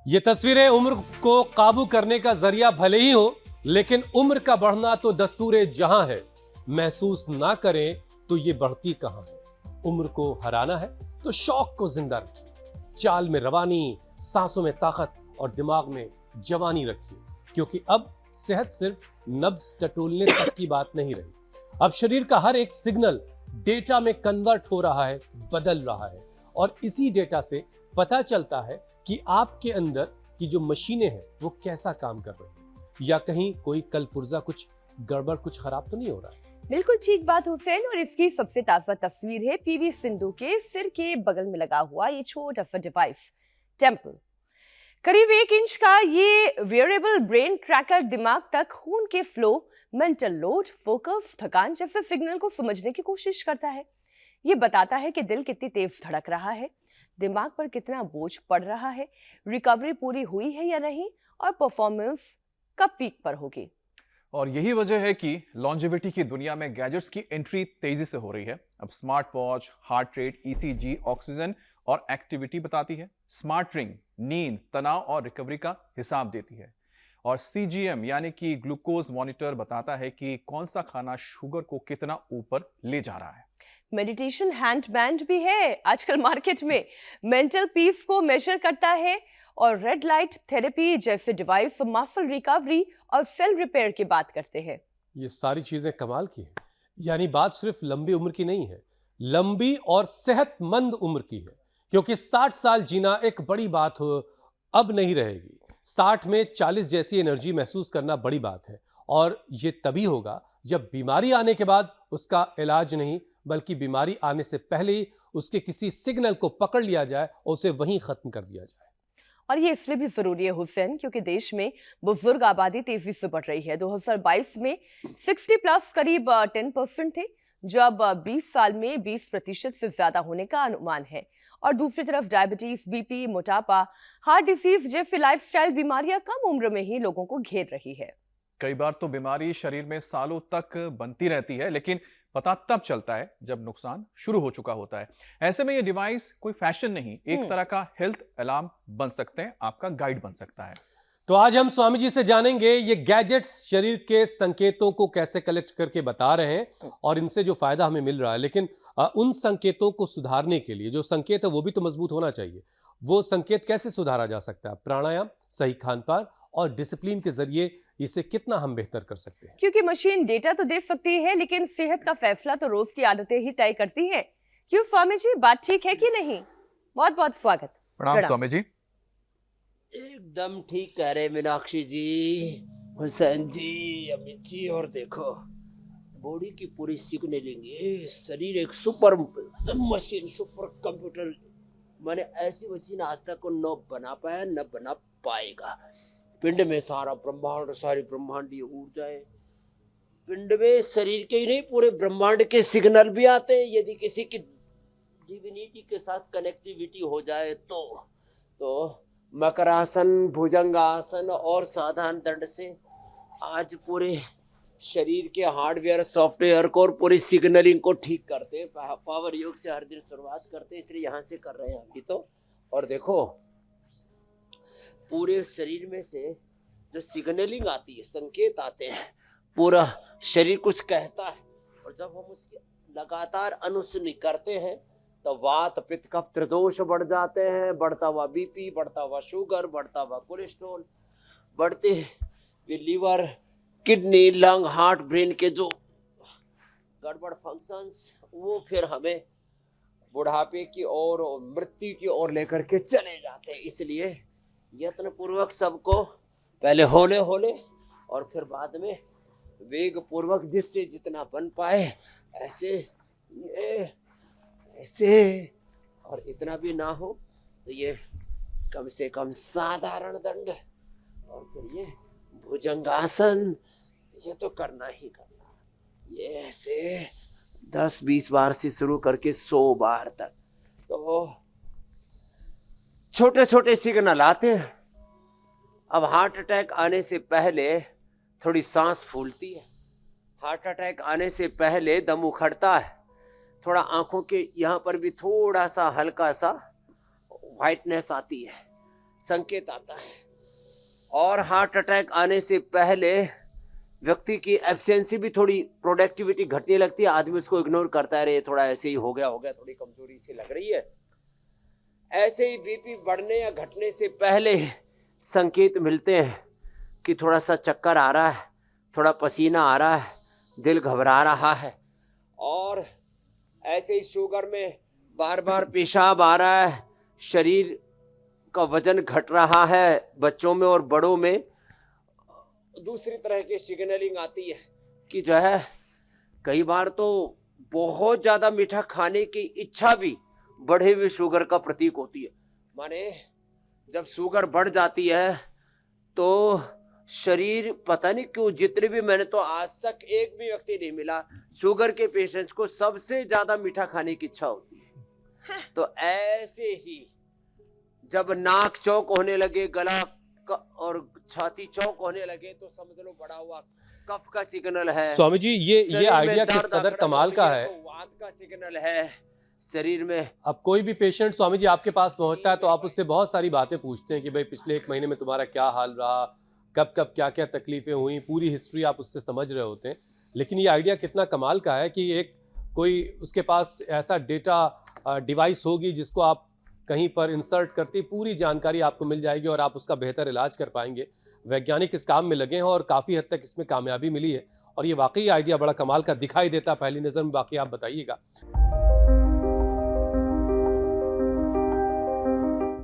ये तस्वीरें उम्र को काबू करने का जरिया भले ही हो, लेकिन उम्र का बढ़ना तो दस्तूरे जहां है। महसूस ना करें तो ये बढ़ती कहां है। उम्र को हराना है तो शौक को जिंदा रखिए, चाल में रवानी, सांसों में ताकत और दिमाग में जवानी रखिए, क्योंकि अब सेहत सिर्फ नब्ज टटोलने तक की बात नहीं रही। अब शरीर का हर एक सिग्नल डेटा में कन्वर्ट हो रहा है, बदल रहा है, और इसी डेटा से पता चलता है कि आपके अंदर की जो मशीनें हैं वो कैसा काम कर रही हैं, या कहीं कोई कल पुर्जा कुछ गड़बड़, कुछ खराब तो नहीं हो रहा है। बिल्कुल ठीक बात हुसैन, और इसकी सबसे ताजा तस्वीर है पीवी सिंधु के सिर के बगल में लगा हुआ ये छोटा सा डिवाइस टेम्पल। करीब 1 इंच का ये वेयरेबल ब्रेन ट्रैकर दिमाग तक खून के फ्लो, मेंटल लोड, फोकस, थकान जैसे सिग्नल को समझने की कोशिश करता है। ये बताता है कि दिल कितनी तेज धड़क रहा है, दिमाग पर कितना बोझ पड़ रहा है, रिकवरी पूरी हुई है या नहीं, और परफॉर्मेंस कब पीक पर होगी। और यही वजह है कि लॉन्जेविटी की दुनिया में गैजेट्स की एंट्री तेजी से हो रही है। अब smart watch heart rate, ECG, oxygen और एक्टिविटी बताती है। स्मार्ट रिंग नींद, तनाव और रिकवरी का हिसाब देती है। और सीजीएम यानी कि ग्लूकोज मॉनिटर बताता है कि कौन सा खाना शुगर को कितना ऊपर ले जा रहा है। मेडिटेशन हैंड बैंड भी है आजकल मार्केट में, मेंटल पीस को मेजर करता है, और रेड लाइट थेरेपी जैसे डिवाइस मसल रिकवरी और सेल रिपेयर की बात करते हैं। ये सारी चीजें कमाल की हैं। यानी बात सिर्फ लंबी उम्र की नहीं है, लंबी और सेहतमंद उम्र की है, क्योंकि 60 साल जीना एक बड़ी बात हो अब नहीं रहेगी। 60 में 40 जैसी एनर्जी महसूस करना बड़ी बात है, और ये तभी होगा जब बीमारी आने के बाद उसका इलाज नहीं, बल्कि बीमारी आने से पहले ही उसके किसी सिग्नल को पकड़ लिया जाए और उसे वहीं खत्म कर दिया जाए। और ये इसलिए भी जरूरी है हुसैन, क्योंकि देश में बुजुर्ग आबादी तेजी से बढ़ रही है। 2022 में 60 प्लस करीब 10% थे, जब 20 साल में 20% से ज्यादा होने का अनुमान है। और दूसरी तरफ डायबिटीज, बीपी, मोटापा, हार्ट डिसीज जैसी लाइफस्टाइल बीमारियां कम उम्र में ही लोगों को घेर रही है। कई बार तो बीमारी शरीर में सालों तक बनती रहती है, लेकिन पता तब चलता है जब नुकसान शुरू हो चुका होता है। ऐसे में ये डिवाइस कोई फैशन नहीं, एक तरह का हेल्थ अलार्म बन सकते हैं, आपका गाइड बन सकता है। तो आज हम स्वामी जी से जानेंगे ये गैजेट्स शरीर के संकेतों को कैसे कलेक्ट करके बता रहे हैं और इनसे जो फायदा हमें मिल रहा है। लेकिन उन संकेतों को सुधारने के लिए जो संकेत है वो भी तो मजबूत होना चाहिए। वो संकेत कैसे सुधारा जा सकता है? प्राणायाम, सही खान पान और डिसिप्लिन के जरिए इसे कितना हम बेहतर कर सकते हैं। क्योंकि मशीन डेटा तो दे सकती है, लेकिन सेहत का फैसला तो रोज की आदतें ही तय करती हैं। क्यों स्वामी जी, बात ठीक है कि नहीं? बहुत बहुत स्वागत। प्रणाम स्वामी जी। एकदम ठीक कह रहे मीनाक्षी जी, हुसैन जी, अमित जी। और देखो बॉडी की पूरी सिग्नलिंग, ये शरीर एक सुपर मशीन, सुपर कंप्यूटर। मैंने ऐसी मशीन आज तक न बना पाया, न बना पाएगा। पिंड में सारा ब्रह्मांड, सारी ब्रह्मांडीय ऊर्जाएं पिंड में, शरीर के ही नहीं पूरे ब्रह्मांड के सिग्नल भी आते हैं। यदि किसी की डिविनिटी के साथ कनेक्टिविटी हो जाए तो मकरासन, भुजंगासन और साधारण दंड से आज पूरे शरीर के हार्डवेयर, सॉफ्टवेयर को और पूरी सिग्नलिंग को ठीक करते हैं। पावर योग से हर दिन शुरुआत करते हैं, इसलिए यहाँ से कर रहे हैं अभी तो। और देखो पूरे शरीर में से जो सिग्नलिंग आती है, संकेत आते हैं, पूरा शरीर कुछ कहता है, और जब हम उसकी लगातार अनुसरणी करते हैं तो वात, पित्त, कफ, त्रिदोष बढ़ जाते हैं। बढ़ता हुआ बीपी, बढ़ता हुआ शुगर, बढ़ता हुआ कोलेस्ट्रॉल, बढ़ते हुए liver, kidney, lung, heart, brain के जो गड़बड़ फंक्शंस, वो फिर हमें बुढ़ापे की ओर और मृत्यु की ओर लेकर के चले जाते हैं। इसलिए यत्न पूर्वक सबको पहले होले होले और फिर बाद में वेग पूर्वक जिससे जितना बन पाए ऐसे और इतना भी ना हो तो ये कम से कम साधारण दंड, और फिर ये भुजंगासन, ये तो करना ही करना। ये ऐसे 10-20 बार से शुरू करके 100 बार तक। तो छोटे छोटे सिग्नल आते हैं। अब हार्ट अटैक आने से पहले थोड़ी सांस फूलती है, हार्ट अटैक आने से पहले दम उखड़ता है, थोड़ा आंखों के यहाँ पर भी थोड़ा सा हल्का सा व्हाइटनेस आती है, संकेत आता है। और हार्ट अटैक आने से पहले व्यक्ति की एफिशिएंसी भी थोड़ी, प्रोडक्टिविटी घटने लगती है, आदमी उसको इग्नोर करता है, अरे थोड़ा ऐसे ही हो गया, थोड़ी कमजोरी सी लग रही है। ऐसे ही बीपी बढ़ने या घटने से पहले संकेत मिलते हैं कि थोड़ा सा चक्कर आ रहा है, थोड़ा पसीना आ रहा है, दिल घबरा रहा है। और ऐसे ही शुगर में बार बार पेशाब आ रहा है, शरीर का वजन घट रहा है बच्चों में और बड़ों में। दूसरी तरह की सिग्नलिंग आती है कि जो है कई बार तो बहुत ज़्यादा मीठा खाने की इच्छा भी बढ़े हुए शुगर का प्रतीक होती है। माने जब शुगर बढ़ जाती है तो शरीर, पता नहीं क्यों, जितने भी, मैंने तो आज तक एक भी व्यक्ति नहीं मिला शुगर के पेशेंट्स को सबसे ज़्यादा मीठा खाने की इच्छा होती है। तो ऐसे ही जब नाक चौक होने लगे, गला और छाती चौक होने लगे, तो समझ लो बड़ा हुआ कफ का सिग्नल है। स्वामी जी, ये शरीर में आइडिया किस दर्द कदर अकड़ कमाल हो का गया है। तो वात का सिग्नल है शरीर में। अब कोई भी पेशेंट स्वामी जी आपके पास पहुंचता है तो आप उससे बहुत सारी बातें पूछते हैं कि भाई पिछले 1 महीने में तुम्हारा क्या हाल रहा, कब कब क्या क्या तकलीफें हुई, पूरी हिस्ट्री आप उससे समझ रहे होते हैं। लेकिन ये आइडिया कितना कमाल का है कि एक कोई उसके पास ऐसा डेटा डिवाइस होगी जिसको आप कहीं पर इंसर्ट करते पूरी जानकारी आपको मिल जाएगी और आप उसका बेहतर इलाज कर पाएंगे। वैज्ञानिक इस काम में लगे हैं और काफ़ी हद तक इसमें कामयाबी मिली है और ये वाकई आइडिया बड़ा कमाल का दिखाई देता है पहली नज़र में। बाकी आप बताइएगा।